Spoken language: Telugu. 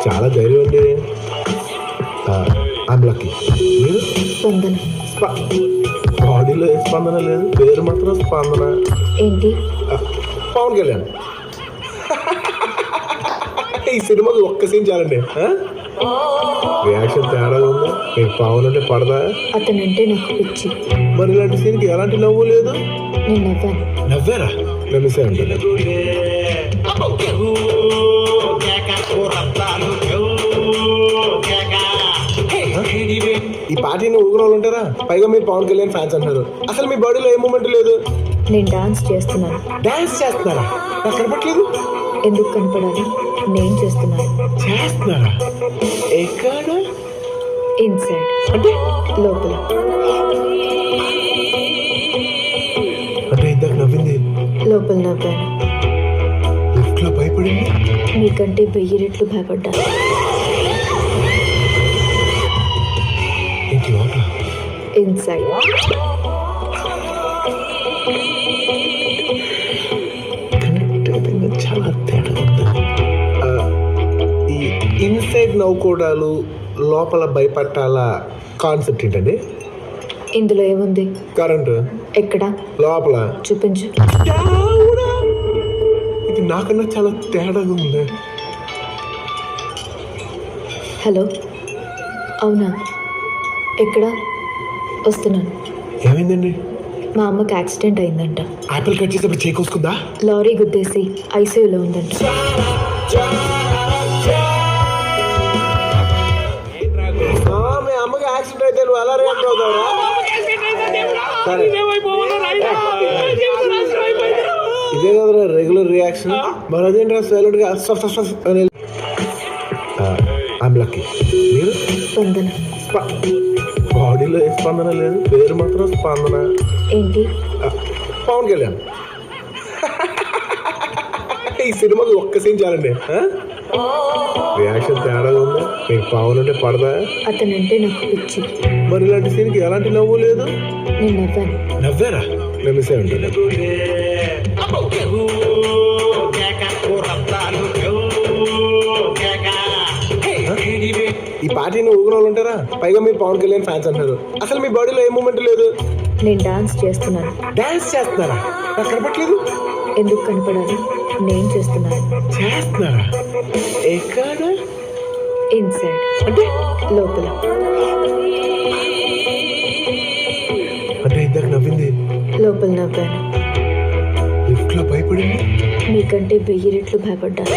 చాలా ధైర్యం ఉంది. I'm lucky. మీరు స్పందన. బాడీలో ఏ స్పందన లేదు, పేరు మాత్రం స్పందన. ఏంటి? పవన్ కళ్యాణ్. ఈ సినిమాకి ఒక్క సీన్ చాలండి. రియాక్షన్ తేడా ఉంది. మీకు పవన్ అంటే పడదా? అతనంటే నాకు పిచ్చి. మరి ఇలాంటి సీన్కి ఎలాంటి నవ్వు లేదు. నేను నవ్వాను. నవ్వారా? నవ్విసే ఉంటుంది. ఈ పార్టీని ఊగున వాళ్ళు ఉంటారా? పైగా మీరు పవన్ కళ్యాణ్ ఫ్యాన్స్ అంటారు. అసలు మీ బాడీలో ఏ మూమెంట్ లేదు. నేను డాన్స్ చేస్తున్నాను. డాన్స్ చేస్తున్నారా? నాకు కనపట్లేదు. ఎందుకు కనపడాలి? నేను చేస్తున్నాను. చేస్తున్నారా? ఎక్కడ? ఇన్సైడ్. అంటే లోపల. అంటే ఇందాక నవ్వింది లోపల నవ్వాను. లిఫ్ట్ లో భయపడింది. మీకంటే 1000 రెట్లు భయపడ్డాను. ఏంటి లోపల? ఇన్సైడ్. చాలా తేడా ఉంది. ఈ ఇన్సైడ్ నవ్వుకోవడాలు, లోపల భయపట్టాల కాన్సెప్ట్ ఏంటండి? ఇందులో ఏముంది? కరెంటు. ఎక్కడ? లోపల. చూపించు. ఇది నాకన్నా చాలా తేడాగా ఉంది. హలో, అవునా? ఎక్కడ? వస్తున్నాను. ఏమైందండి? మా అమ్మకి యాక్సిడెంట్ అయిందంట. ఆపిల్ కట్ చేసేప్పుడు చేకొసుకుందా? లారీ గుద్దేసి ఐసీయూలో ఉందంట. మీ అమ్మకి యాక్సిడెంట్ అయితే నువ్వు ఎలా రియాక్ట్ అవుతావురా? ఇదే కదా రెగ్యులర్ రియాక్షన్. మరి అదేంటి సైలెంట్ గా ఐమ్ లక్కీ. మీరు స్పందన. బాడీలో ఏ స్పందన లేదు, పేరు మాత్రం స్పందన. ఏంటి? పవన్ కళ్యాణ్. ఈ సినిమాకి ఒక్క సీన్ చాలండి. రియాక్షన్ తేడా ఉంది. మీకు పవన్ అంటే పడదా? అతనంటే నాకు పిచ్చి. మరి ఇలాంటి సీన్కి ఎలాంటి నవ్వు లేదు. నేను నవ్వాను. నవ్వారా? నవ్విసే ఉంటుంది. ఈ పార్టీని ఊగున వాళ్ళు ఉంటారా? పైగా మీరు పవన్ కళ్యాణ్ ఫ్యాన్స్ అంటారు. అసలు మీ బాడీలో ఏ మూమెంట్ లేదు. నేను డాన్స్ చేస్తున్నాను. డాన్స్ చేస్తున్నారా? నాకు కనపట్లేదు. ఎందుకు కనపడాలి? నేను చేస్తున్నాను. చేస్తున్నారా? ఎక్కడ? ఇన్సైడ్. అంటే లోపల. అంటే ఇందాక నవ్వింది లోపల నవ్వాను. లిఫ్ట్ లో భయపడింది. మీకంటే 1000 రెట్లు భయపడ్డాను.